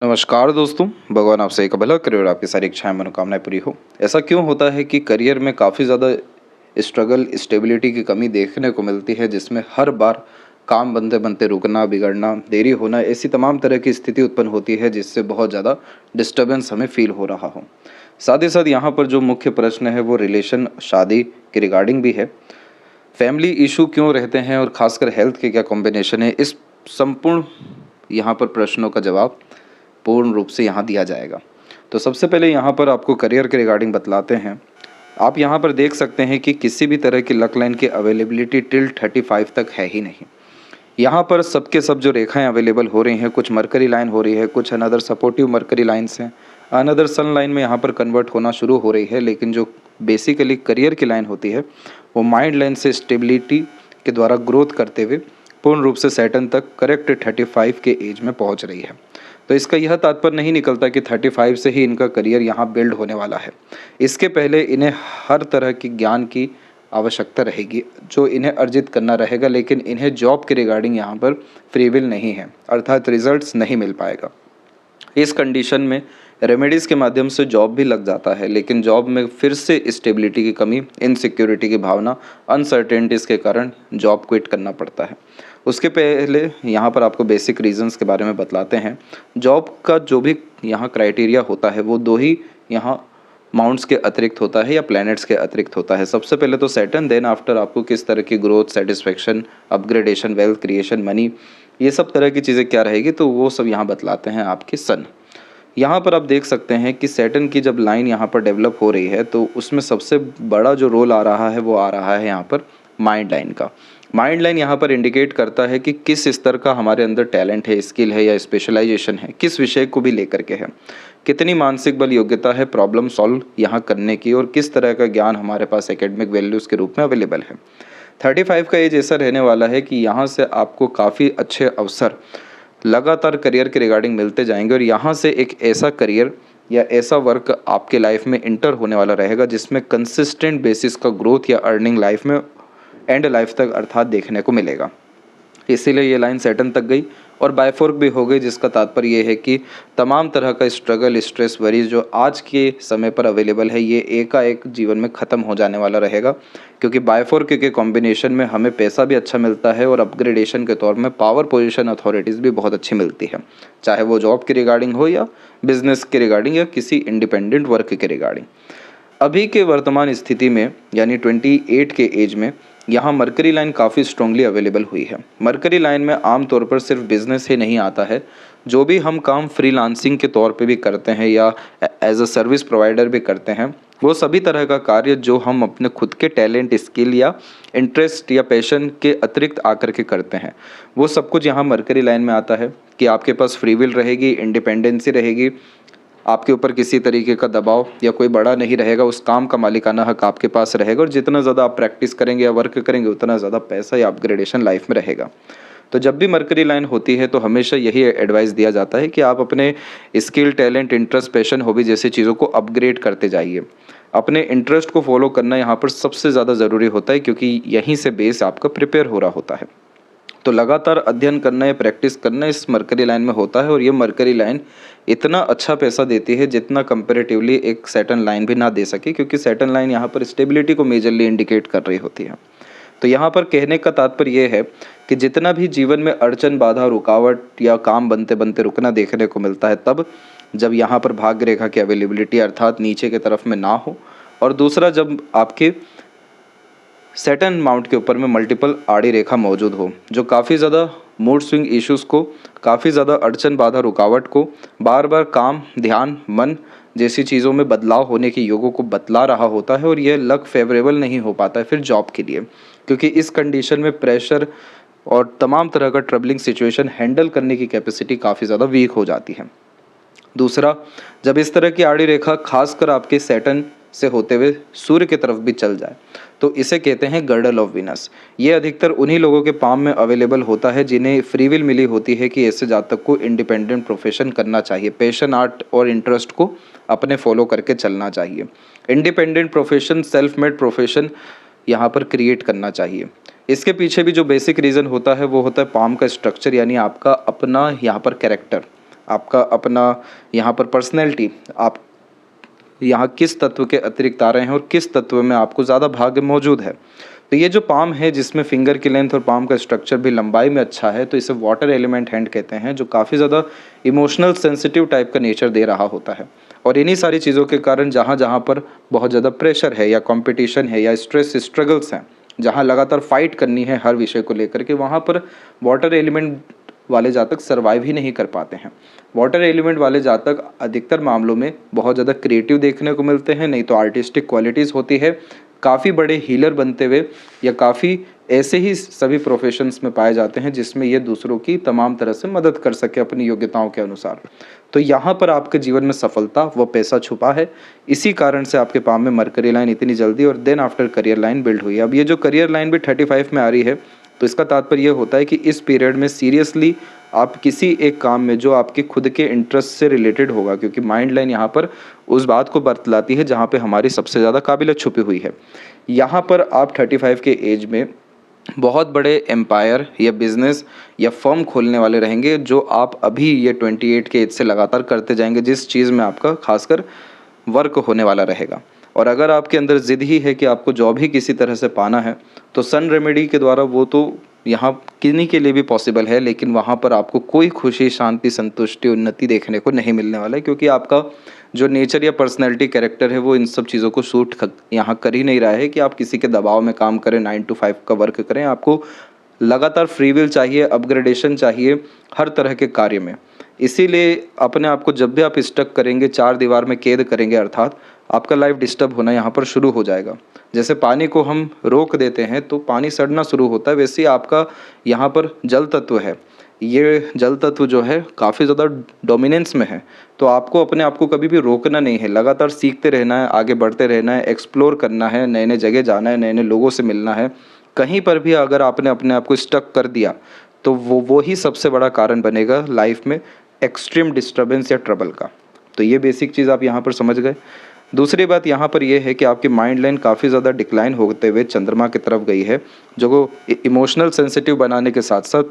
नमस्कार दोस्तों, भगवान आपसे एक भला करे और आपकी सारी इच्छाएं मनोकामनाएं पूरी हो। ऐसा क्यों होता है कि करियर में काफ़ी ज़्यादा स्ट्रगल, स्टेबिलिटी की कमी देखने को मिलती है, जिसमें हर बार काम बनते बनते रुकना, बिगड़ना, देरी होना, ऐसी तमाम तरह की स्थिति उत्पन्न होती है, जिससे बहुत ज़्यादा डिस्टर्बेंस हमें फील हो रहा हो। साथ ही साथ यहाँ पर जो मुख्य प्रश्न है वो रिलेशन, शादी के रिगार्डिंग भी है। फैमिली इशू क्यों रहते हैं और खासकर हेल्थ के क्या कॉम्बिनेशन है, इस संपूर्ण यहाँ पर प्रश्नों का जवाब पूर्ण रूप से यहाँ दिया जाएगा। तो सबसे पहले यहाँ पर आपको करियर के रिगार्डिंग बतलाते हैं। आप यहाँ पर देख सकते हैं कि किसी भी तरह की लक लाइन की अवेलेबिलिटी टिल 35 तक है ही नहीं। यहाँ पर सबके सब जो रेखाएं अवेलेबल हो रही हैं, कुछ मरकरी लाइन हो रही है, कुछ अनदर सपोर्टिव मरकरी लाइन्स हैं, अनदर सन लाइन में यहाँ पर कन्वर्ट होना शुरू हो रही है। लेकिन जो बेसिकली करियर की लाइन होती है वो माइंड लाइन से स्टेबिलिटी के द्वारा ग्रोथ करते हुए पूर्ण रूप से सैटर्न तक करेक्ट 35 के एज में पहुँच रही है। तो इसका यह तात्पर्य नहीं निकलता कि 35 से ही इनका करियर यहाँ बिल्ड होने वाला है। इसके पहले इन्हें हर तरह की ज्ञान की आवश्यकता रहेगी, जो इन्हें अर्जित करना रहेगा। लेकिन इन्हें जॉब के रिगार्डिंग यहाँ पर फ्री विल नहीं है, अर्थात रिजल्ट्स नहीं मिल पाएगा। इस कंडीशन में रेमेडीज़ के माध्यम से जॉब भी लग जाता है, लेकिन जॉब में फिर से स्टेबिलिटी की कमी, इनसिक्योरिटी की भावना, अनसर्टेनिटीज़ के कारण जॉब क्विट करना पड़ता है। उसके पहले यहाँ पर आपको बेसिक रीजंस के बारे में बतलाते हैं। जॉब का जो भी यहाँ क्राइटेरिया होता है वो दो ही यहाँ माउंट्स के अतिरिक्त होता है या प्लैनेट्स के अतिरिक्त होता है। सबसे पहले तो सैटर्न, देन आफ्टर आपको किस तरह की growth, satisfaction, upgradation, wealth creation, money, ये सब तरह की चीज़ें क्या रहेगी, तो वो सब यहाँ बतलाते हैं आपके सन। यहाँ पर आप देख सकते हैं कि सैटर्न की जब लाइन यहाँ पर डेवलप हो रही है तो उसमें सबसे बड़ा जो रोल आ रहा है वो आ रहा है यहाँ पर माइंड लाइन का। माइंड लाइन यहाँ पर इंडिकेट करता है कि किस स्तर का हमारे अंदर टैलेंट है, स्किल है या स्पेशलाइजेशन है, किस विषय को भी लेकर के है, कितनी मानसिक बल योग्यता है प्रॉब्लम सॉल्व यहाँ करने की, और किस तरह का ज्ञान हमारे पास एकेडमिक वैल्यूज़ के रूप में अवेलेबल है। 35 का एज ऐसा रहने वाला है कि यहाँ से आपको काफ़ी अच्छे अवसर लगातार करियर के रिगार्डिंग मिलते जाएंगे, और यहाँ से एक ऐसा करियर या ऐसा वर्क आपके लाइफ में इंटर होने वाला रहेगा जिसमें कंसिस्टेंट बेसिस का ग्रोथ या अर्निंग लाइफ में एंड लाइफ तक अर्थात देखने को मिलेगा। इसीलिए ये लाइन सैटर्न तक गई और बायफोर्क भी हो गई, जिसका तात्पर्य ये है कि तमाम तरह का स्ट्रगल, स्ट्रेस, वरीज जो आज के समय पर अवेलेबल है ये एकाएक जीवन में ख़त्म हो जाने वाला रहेगा। क्योंकि बायफोर्क के कॉम्बिनेशन में हमें पैसा भी अच्छा मिलता है और अपग्रेडेशन के तौर में पावर पोजीशन, अथॉरिटीज़ भी बहुत अच्छी मिलती है, चाहे वो जॉब के रिगार्डिंग हो या बिजनेस के रिगार्डिंग या किसी इंडिपेंडेंट वर्क के रिगार्डिंग। अभी के वर्तमान स्थिति में यानी 28 के एज में यहाँ मरकरी लाइन काफ़ी स्ट्रांगली अवेलेबल हुई है। मरकरी लाइन में आमतौर पर सिर्फ बिजनेस ही नहीं आता है, जो भी हम काम फ्रीलांसिंग के तौर पे भी करते हैं या एज अ सर्विस प्रोवाइडर भी करते हैं, वो सभी तरह का कार्य जो हम अपने खुद के टैलेंट, स्किल या इंटरेस्ट या पैशन के अतिरिक्त आकर के करते हैं, वो सब कुछ यहाँ मरकरी लाइन में आता है। कि आपके पास फ्री विल रहेगी, इंडिपेंडेंसी रहेगी, आपके ऊपर किसी तरीके का दबाव या कोई बड़ा नहीं रहेगा, उस काम का मालिकाना हक आपके पास रहेगा, और जितना ज़्यादा आप प्रैक्टिस करेंगे या वर्क करेंगे उतना ज़्यादा पैसा या अपग्रेडेशन लाइफ में रहेगा। तो जब भी मरकरी लाइन होती है तो हमेशा यही एडवाइस दिया जाता है कि आप अपने skill, talent, interest, passion, hobby जैसी चीज़ों को अपग्रेड करते जाइए। अपने इंटरेस्ट को फॉलो करना यहाँ पर सबसे ज़्यादा ज़रूरी होता है, क्योंकि यहीं से बेस आपका प्रिपेयर हो रहा होता है। तो लगातार अध्ययन करना या प्रैक्टिस करना इस मरकरी लाइन में होता है, और ये मरकरी लाइन इतना अच्छा पैसा देती है जितना कंपैरेटिवली एक सैटर्न लाइन भी ना दे सके, क्योंकि सैटर्न लाइन यहाँ पर स्टेबिलिटी को मेजरली इंडिकेट कर रही होती है। तो यहाँ पर कहने का तात्पर्य ये है कि जितना भी जीवन में अड़चन, बाधा, रुकावट या काम बनते बनते रुकना देखने को मिलता है, तब जब यहाँ पर भाग्य रेखा की अवेलेबिलिटी अर्थात नीचे की तरफ में ना हो, और दूसरा जब आपके सैटर्न माउंट के ऊपर में मल्टीपल आड़ी रेखा मौजूद हो, जो काफ़ी ज़्यादा मूड स्विंग इश्यूज़ को, काफ़ी ज़्यादा अड़चन, बाधा, रुकावट को, बार बार काम, ध्यान, मन जैसी चीज़ों में बदलाव होने के योगों को बतला रहा होता है। और यह लक फेवरेबल नहीं हो पाता है फिर जॉब के लिए, क्योंकि इस कंडीशन में प्रेशर और तमाम तरह का ट्रबलिंग सिचुएशन हैंडल करने की कैपेसिटी काफ़ी ज़्यादा वीक हो जाती है। दूसरा, जब इस तरह की आड़ी रेखा खासकर आपके सैटर्न से होते हुए सूर्य की तरफ भी चल जाए तो इसे कहते हैं गर्डल ऑफ वीनस। ये अधिकतर उन्हीं लोगों के पाम में अवेलेबल होता है जिन्हें फ्री विल मिली होती है कि ऐसे जातक को इंडिपेंडेंट प्रोफेशन करना चाहिए, पैशन, आर्ट और इंटरेस्ट को अपने फॉलो करके चलना चाहिए। Independent profession, self made profession यहाँ पर क्रिएट करना चाहिए। इसके पीछे भी जो बेसिक रीज़न होता है वो होता है पाम का स्ट्रक्चर, यानी आपका अपना यहाँ पर कैरेक्टर, आपका अपना यहाँ पर पर्सनैलिटी, आप यहाँ किस तत्व के अतिरिक्त आ रहे हैं और किस तत्व में आपको ज़्यादा भाग्य मौजूद है। तो ये जो पाम है जिसमें फिंगर की लेंथ और पाम का स्ट्रक्चर भी लंबाई में अच्छा है, तो इसे वाटर एलिमेंट हैंड कहते हैं, जो काफ़ी ज़्यादा इमोशनल सेंसिटिव टाइप का नेचर दे रहा होता है। और इन्हीं सारी चीज़ों के कारण जहाँ जहाँ पर बहुत ज़्यादा प्रेशर है या कंपटीशन है या स्ट्रेस स्ट्रगल्स हैं, जहाँ लगातार फाइट करनी है हर विषय को लेकर के, वहाँ पर वाटर एलिमेंट वाले जातक सर्वाइव ही नहीं कर पाते हैं। वाटर एलिमेंट वाले जातक अधिकतर मामलों में बहुत ज़्यादा क्रिएटिव देखने को मिलते हैं, नहीं तो आर्टिस्टिक क्वालिटीज़ होती है, काफ़ी बड़े हीलर बनते हुए या काफ़ी ऐसे ही सभी प्रोफेशंस में पाए जाते हैं जिसमें ये दूसरों की तमाम तरह से मदद कर सके अपनी योग्यताओं के अनुसार। तो यहाँ पर आपके जीवन में सफलता व पैसा छुपा है। इसी कारण से आपके पाम में मरकरी लाइन इतनी जल्दी और then after career line build हुई है। अब ये जो करियर लाइन भी 35 में आ रही है, तो इसका तात्पर्य यह होता है कि इस पीरियड में सीरियसली आप किसी एक काम में जो आपके खुद के इंटरेस्ट से रिलेटेड होगा, क्योंकि माइंड लाइन यहाँ पर उस बात को बतलाती है जहाँ पे हमारी सबसे ज़्यादा काबिलियत छुपी हुई है। यहाँ पर आप 35 के एज में बहुत बड़े एम्पायर या बिजनेस या फर्म खोलने वाले रहेंगे, जो आप अभी ये 28 के एज से लगातार करते जाएंगे, जिस चीज़ में आपका खासकर वर्क होने वाला रहेगा। और अगर आपके अंदर ज़िद ही है कि आपको जॉब ही किसी तरह से पाना है, तो सन रेमेडी के द्वारा वो तो यहाँ किन्हीं के लिए भी पॉसिबल है, लेकिन वहाँ पर आपको कोई खुशी, शांति, संतुष्टि, उन्नति देखने को नहीं मिलने वाला है, क्योंकि आपका जो नेचर या पर्सनैलिटी कैरेक्टर है वो इन सब चीज़ों को सूट यहाँ कर ही नहीं रहा है कि आप किसी के दबाव में काम करें, 9 to 5 का वर्क करें। आपको लगातार फ्री विल चाहिए, अपग्रेडेशन चाहिए हर तरह के कार्य में। इसीलिए अपने आप को जब भी आप स्टक करेंगे, चार दीवार में कैद करेंगे, अर्थात आपका लाइफ डिस्टर्ब होना यहाँ पर शुरू हो जाएगा। जैसे पानी को हम रोक देते हैं तो पानी सड़ना शुरू होता है, वैसे ही आपका यहाँ पर जल तत्व है, ये जल तत्व जो है काफ़ी ज़्यादा डोमिनेंस में है। तो आपको अपने आप को कभी भी रोकना नहीं है, लगातार सीखते रहना है, आगे बढ़ते रहना है, एक्सप्लोर करना है, नए नए जगह जाना है, नए नए लोगों से मिलना है। कहीं पर भी अगर आपने अपने आप को स्टक कर दिया तो वो ही सबसे बड़ा कारण बनेगा लाइफ में एक्सट्रीम डिस्टर्बेंस या ट्रबल का। तो ये बेसिक चीज़ आप यहाँ पर समझ गए। दूसरी बात यहाँ पर यह है कि आपकी माइंड लाइन काफ़ी ज़्यादा डिक्लाइन होते हुए चंद्रमा की तरफ गई है, जो इमोशनल सेंसिटिव बनाने के साथ साथ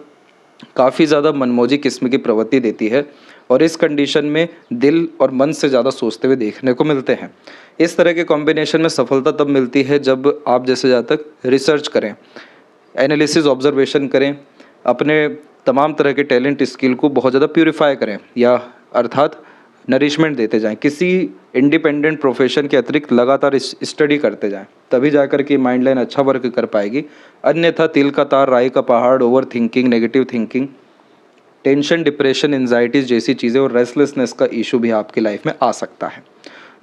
काफ़ी ज़्यादा मनमोजी किस्म की प्रवृत्ति देती है, और इस कंडीशन में दिल और मन से ज़्यादा सोचते हुए देखने को मिलते हैं। इस तरह के कॉम्बिनेशन में सफलता तब मिलती है जब आप जैसे जातक रिसर्च करें, एनालिसिस, ऑब्जर्वेशन करें, अपने तमाम तरह के टैलेंट स्किल को बहुत ज़्यादा प्यूरिफाई करें, या अर्थात नरिशमेंट देते जाएं, किसी इंडिपेंडेंट प्रोफेशन के अतिरिक्त लगातार स्टडी करते जाएं, तभी जाकर के माइंड लाइन अच्छा वर्क कर पाएगी। अन्यथा तिल का तार, राई का पहाड़, overthinking, negative thinking, tension, depression, anxieties जैसी चीज़ें और रेस्टलेसनेस का इशू भी आपकी लाइफ में आ सकता है।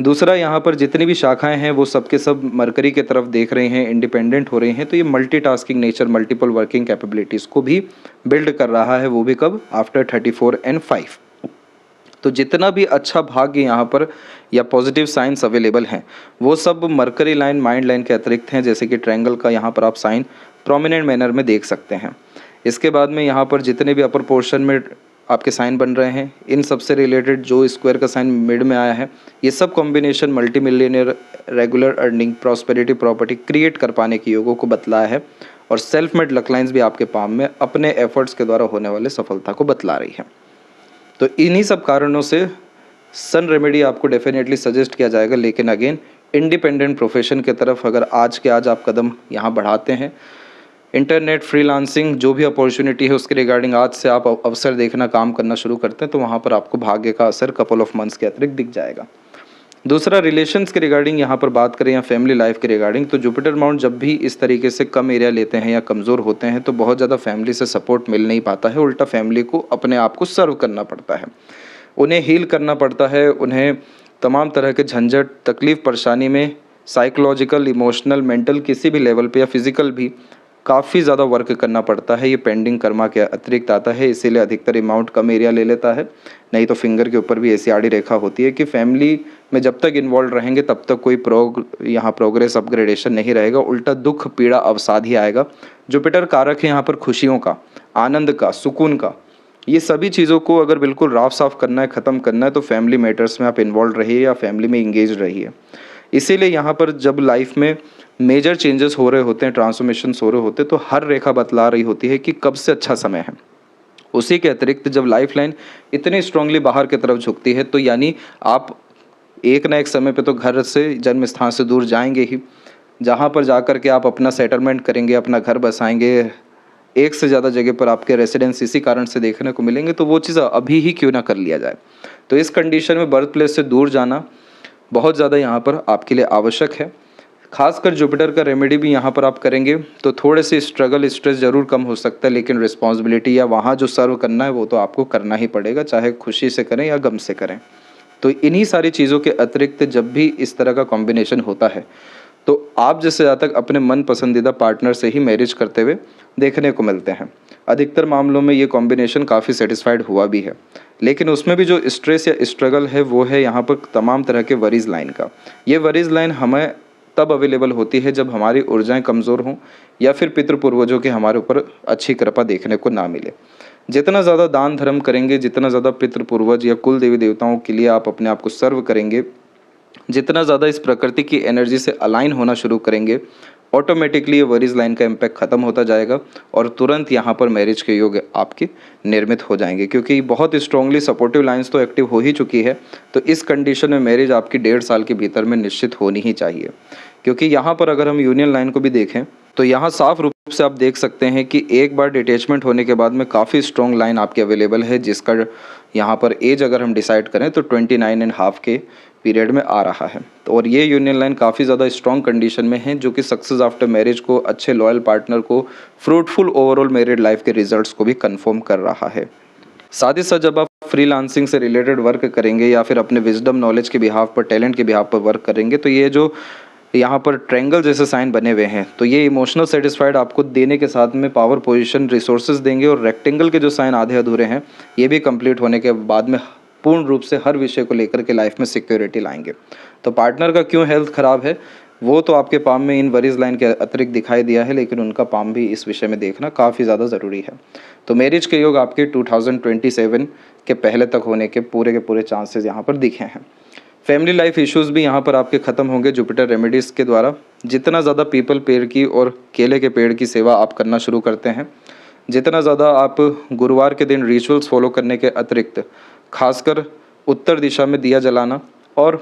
दूसरा, यहाँ पर जितनी भी शाखाएं हैं वो सब के सब मरकरी की तरफ देख रहे हैं, इंडिपेंडेंट हो रहे हैं, तो ये multitasking nature, multiple working capabilities को भी बिल्ड कर रहा है, वो भी कब? After 34 and 5। तो जितना भी अच्छा भाग्य यहाँ पर या पॉजिटिव साइंस अवेलेबल हैं वो सब मरकरी लाइन, माइंड लाइन के अतिरिक्त हैं, जैसे कि ट्रायंगल का यहाँ पर आप साइन प्रोमिनेंट मैनर में देख सकते हैं। इसके बाद में यहाँ पर जितने भी अपर पोर्शन में आपके साइन बन रहे हैं, इन सब से रिलेटेड जो स्क्वायर का साइन मिड में आया है, ये सब combination multi millionaire, regular earning, prosperity, property create कर पाने की योगों को बतलाया है, और सेल्फ मेड लक लाइन्स भी आपके पाम में अपने एफर्ट्स के द्वारा होने वाले सफलता को बतला रही है। तो इन्हीं सब कारणों से सन रेमेडी आपको डेफिनेटली सजेस्ट किया जाएगा, लेकिन अगेन इंडिपेंडेंट प्रोफेशन के तरफ अगर आज के आज आप कदम यहाँ बढ़ाते हैं, इंटरनेट, फ्रीलांसिंग, जो भी अपॉर्चुनिटी है उसके रिगार्डिंग आज से आप अवसर देखना, काम करना शुरू करते हैं, तो वहाँ पर आपको भाग्य का असर कपल ऑफ मंथ्स के अतिरिक्त दिख जाएगा। दूसरा, रिलेशंस के रिगार्डिंग यहाँ पर बात करें या फैमिली लाइफ के रिगार्डिंग, तो जुपिटर माउंट जब भी इस तरीके से कम एरिया लेते हैं या कमज़ोर होते हैं तो बहुत ज़्यादा फैमिली से सपोर्ट मिल नहीं पाता है, उल्टा फैमिली को अपने आप को सर्व करना पड़ता है, उन्हें हील करना पड़ता है, उन्हें तमाम तरह के झंझट, तकलीफ़, परेशानी में साइकोलॉजिकल, इमोशनल, मेंटल किसी भी लेवल पे या फिज़िकल भी काफ़ी ज़्यादा वर्क करना पड़ता है। ये पेंडिंग कर्मा के अतिरिक्त आता है, इसीलिए अधिकतर अमाउंट कम एरिया ले लेता है। नहीं तो फिंगर के ऊपर भी ऐसी आड़ी रेखा होती है कि फैमिली में जब तक इन्वॉल्व रहेंगे तब तक कोई यहाँ प्रोग्रेस, अपग्रेडेशन नहीं रहेगा, उल्टा दुख, पीड़ा, अवसाद ही आएगा। जुपिटर कारक है यहाँ पर खुशियों का, आनंद का, सुकून का। ये सभी चीज़ों को अगर बिल्कुल राफ साफ करना है, ख़त्म करना है, तो फैमिली मैटर्स में आप इन्वॉल्व रहिए या फैमिली में इंगेज रहिए। इसीलिए यहाँ पर जब लाइफ में मेजर चेंजेस हो रहे होते हैं, ट्रांसफॉर्मेशंस हो रहे होते हैं, तो हर रेखा बतला रही होती है कि कब से अच्छा समय है। उसी के अतिरिक्त जब लाइफ लाइन इतनी स्ट्रांगली बाहर की तरफ झुकती है तो यानी आप एक ना एक समय पे तो घर से, जन्म स्थान से दूर जाएंगे ही, जहाँ पर जाकर के आप अपना सेटलमेंट करेंगे, अपना घर बसाएंगे, एक से ज़्यादा जगह पर आपके रेसिडेंस इसी कारण से देखने को मिलेंगे, तो वो चीज़ अभी ही क्यों ना कर लिया जाए। तो इस कंडीशन में बर्थ प्लेस से दूर जाना बहुत ज़्यादा यहाँ पर आपके लिए आवश्यक है। खासकर जुपिटर का रेमेडी भी यहाँ पर आप करेंगे तो थोड़े से स्ट्रगल, स्ट्रेस ज़रूर कम हो सकता है, लेकिन रिस्पॉन्सिबिलिटी या वहाँ जो सर्व करना है वो तो आपको करना ही पड़ेगा, चाहे खुशी से करें या गम से करें। तो इन्हीं सारी चीज़ों के अतिरिक्त जब भी इस तरह का कॉम्बिनेशन होता है तो आप जैसे ज़्यादा तक अपने मन पसंदीदा पार्टनर से ही मैरिज करते हुए देखने को मिलते हैं। अधिकतर मामलों में ये कॉम्बिनेशन काफ़ी सेटिस्फाइड हुआ भी है, लेकिन उसमें भी जो स्ट्रेस या स्ट्रगल है वो है यहाँ पर तमाम तरह के वरीज लाइन का। ये वरीज लाइन हमें तब अवेलेबल होती है जब हमारी ऊर्जाएं कमज़ोर हों या फिर पितृ पूर्वजों के हमारे ऊपर अच्छी कृपा देखने को ना मिले। जितना ज़्यादा दान धर्म करेंगे, जितना ज़्यादा पितृ पूर्वज या कुल देवी देवताओं के लिए आप अपने आप को सर्व करेंगे, जितना ज़्यादा इस प्रकृति की एनर्जी से अलाइन होना शुरू करेंगे, ऑटोमेटिकली ये वरीज लाइन का इम्पैक्ट ख़त्म होता जाएगा और तुरंत यहाँ पर मैरिज के योग आपके निर्मित हो जाएंगे, क्योंकि बहुत स्ट्रांगली सपोर्टिव लाइंस तो एक्टिव हो ही चुकी है। तो इस कंडीशन में मैरिज आपकी 1.5 साल के भीतर में निश्चित होनी ही चाहिए। क्योंकि यहाँ पर अगर हम यूनियन लाइन को भी देखें तो यहाँ साफ रूप से आप देख सकते हैं कि एक बार डिटैचमेंट होने के बाद में काफ़ी स्ट्रॉन्ग लाइन आपकी अवेलेबल है, जिसका यहाँ पर एज अगर हम डिसाइड करें तो 29.5 के पीरियड में आ रहा है। तो और ये यूनियन लाइन काफ़ी ज़्यादा स्ट्रॉन्ग कंडीशन में है, जो कि सक्सेस आफ्टर मैरिज को, अच्छे लॉयल पार्टनर को, फ्रूटफुल ओवरऑल मैरिड लाइफ के रिजल्ट्स को भी कन्फर्म कर रहा है। साथ ही साथ जब आप फ्रीलांसिंग से रिलेटेड वर्क करेंगे या फिर अपने विजडम नॉलेज के बिहाफ पर, टैलेंट के बिहाफ पर वर्क करेंगे, तो ये जो यहाँ पर ट्रायंगल जैसे साइन बने हुए हैं तो ये इमोशनल सेटिस्फाइड आपको देने के साथ में पावर पोजीशन रिसोर्सेज देंगे, और रेक्टेंगल के जो साइन आधे अधूरे हैं ये भी कंप्लीट होने के बाद में पूर्ण रूप से हर विषय को लेकर के लाइफ में सिक्योरिटी लाएंगे। तो पार्टनर का क्यों हेल्थ ख़राब है वो तो आपके पाम में इन वरीज लाइन के अतिरिक्त दिखाई दिया है, लेकिन उनका पाम भी इस विषय में देखना काफ़ी ज़्यादा ज़रूरी है। तो मैरिज के योग आपके 2027 के पहले तक होने के पूरे चांसेस यहाँ पर दिखे हैं। फैमिली लाइफ इश्यूज़ भी यहाँ पर आपके ख़त्म होंगे जुपिटर रेमेडीज़ के द्वारा। जितना ज़्यादा पीपल पेड़ की और केले के पेड़ की सेवा आप करना शुरू करते हैं, जितना ज़्यादा आप गुरुवार के दिन रिचुअल्स फॉलो करने के अतिरिक्त खासकर उत्तर दिशा में दिया जलाना और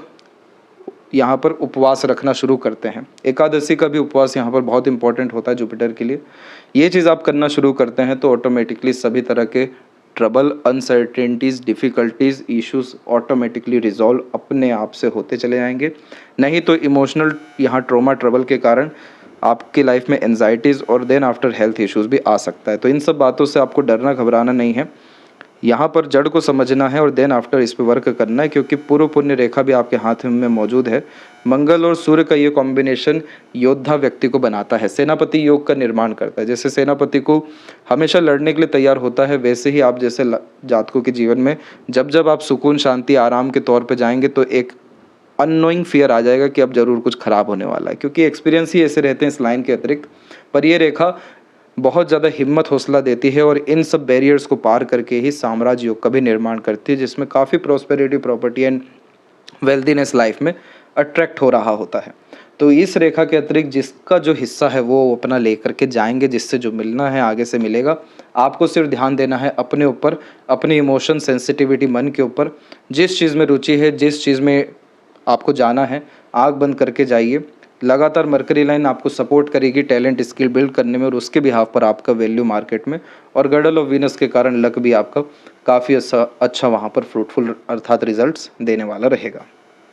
यहाँ पर उपवास रखना शुरू करते हैं, एकादशी का भी उपवास यहाँ पर बहुत इंपॉर्टेंट होता है जुपिटर के लिए, ये चीज़ आप करना शुरू करते हैं तो ऑटोमेटिकली सभी तरह के trouble, uncertainties, difficulties, issues automatically resolve अपने आप से होते चले जाएंगे। नहीं तो इमोशनल यहाँ ट्रॉमा, ट्रबल के कारण आपकी लाइफ में एंजाइटीज़ और देन आफ्टर हेल्थ इश्यूज़ भी आ सकता है। तो इन सब बातों से आपको डरना घबराना नहीं है, यहाँ पर जड़ को समझना है और देन आफ्टर इस पर वर्क करना है, क्योंकि पूर्व पुण्य रेखा भी आपके हाथ में मौजूद है। मंगल और सूर्य का ये कॉम्बिनेशन योद्धा व्यक्ति को बनाता है, सेनापति योग का निर्माण करता है। जैसे सेनापति को हमेशा लड़ने के लिए तैयार होता है, वैसे ही आप जैसे जातकों के जीवन में जब जब आप सुकून, शांति, आराम के तौर पर जाएंगे तो एक अननोइंग फियर आ जाएगा कि अब ज़रूर कुछ खराब होने वाला है, क्योंकि एक्सपीरियंस ही ऐसे रहते हैं इस लाइन के अतिरिक्त। पर ये रेखा बहुत ज़्यादा हिम्मत, हौसला देती है और इन सब बैरियर्स को पार करके ही साम्राज्य योग का भी निर्माण करती है, जिसमें काफ़ी प्रॉस्पेरिटी, प्रॉपर्टी एंड वेल्दीनेस लाइफ में अट्रैक्ट हो रहा होता है। तो इस रेखा के अतिरिक्त जिसका जो हिस्सा है वो अपना लेकर के जाएंगे, जिससे जो मिलना है आगे से मिलेगा। आपको सिर्फ ध्यान देना है अपने ऊपर, अपने इमोशन, सेंसिटिविटी, मन के ऊपर। जिस चीज़ में रुचि है, जिस चीज़ में आपको जाना है, आँख बंद करके जाइए। लगातार मरकरी लाइन आपको सपोर्ट करेगी टैलेंट, स्किल बिल्ड करने में, और उसके बिहाफ पर आपका वैल्यू मार्केट में, और गडल ऑफ वीनस के कारण लक भी आपका काफ़ी अच्छा वहाँ पर फ्रूटफुल अर्थात रिजल्ट्स देने वाला रहेगा।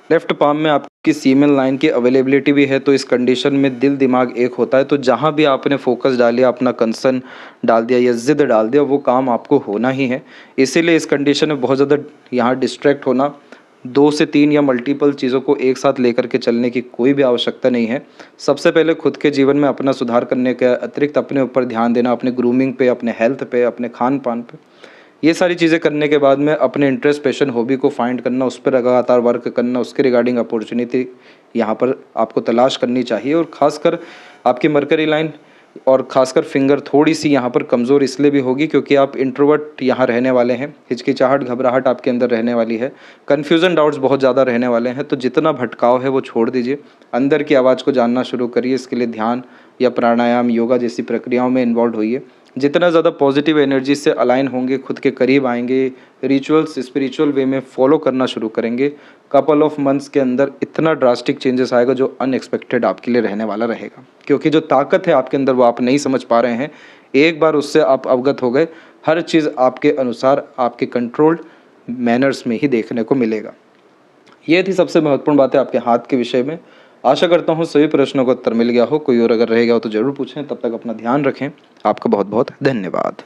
लेफ्ट पाम में आपकी सीमेन लाइन की अवेलेबिलिटी भी है, तो इस कंडीशन में दिल दिमाग एक होता है। तो जहाँ भी आपने फोकस डालिया, अपना कंसर्न डाल दिया या जिद डाल दिया, वो काम आपको होना ही है। इसीलिए इस कंडीशन में बहुत ज़्यादा यहाँ डिस्ट्रैक्ट होना, 2 से 3 या मल्टीपल चीज़ों को एक साथ लेकर के चलने की कोई भी आवश्यकता नहीं है। सबसे पहले खुद के जीवन में अपना सुधार करने के अतिरिक्त अपने ऊपर ध्यान देना, अपने ग्रूमिंग पे, अपने हेल्थ पे, अपने खान पान पे, ये सारी चीज़ें करने के बाद में अपने इंटरेस्ट, पैशन, हॉबी को फाइंड करना, उस पर लगातार वर्क करना, उसके रिगार्डिंग अपॉर्चुनिटी यहाँ पर आपको तलाश करनी चाहिए। और ख़ासकर आपकी मरकरी लाइन और खासकर फिंगर थोड़ी सी यहाँ पर कमज़ोर इसलिए भी होगी क्योंकि आप इंट्रोवर्ट यहाँ रहने वाले हैं, हिचकिचाहट, घबराहट आपके अंदर रहने वाली है, कन्फ्यूज़न, डाउट्स बहुत ज़्यादा रहने वाले हैं। तो जितना भटकाव है वो छोड़ दीजिए, अंदर की आवाज़ को जानना शुरू करिए। इसके लिए ध्यान या प्राणायाम, योगा जैसी प्रक्रियाओं में इन्वॉल्व होइए। जितना ज़्यादा पॉजिटिव एनर्जी से अलाइन होंगे, खुद के करीब आएंगे, रिचुअल्स स्पिरिचुअल वे में फॉलो करना शुरू करेंगे, कपल ऑफ मंथ्स के अंदर इतना ड्रास्टिक चेंजेस आएगा जो अनएक्सपेक्टेड आपके लिए रहने वाला रहेगा। क्योंकि जो ताकत है आपके अंदर वो आप नहीं समझ पा रहे हैं, एक बार उससे आप अवगत हो गए, हर चीज़ आपके अनुसार आपके कंट्रोल्ड मैनर्स में ही देखने को मिलेगा। ये थी सबसे महत्वपूर्ण बातें आपके हाथ के विषय में। आशा करता हूँ सभी प्रश्नों का उत्तर मिल गया हो। कोई और अगर रह गया हो तो ज़रूर पूछें। तब तक अपना ध्यान रखें। आपका बहुत बहुत धन्यवाद।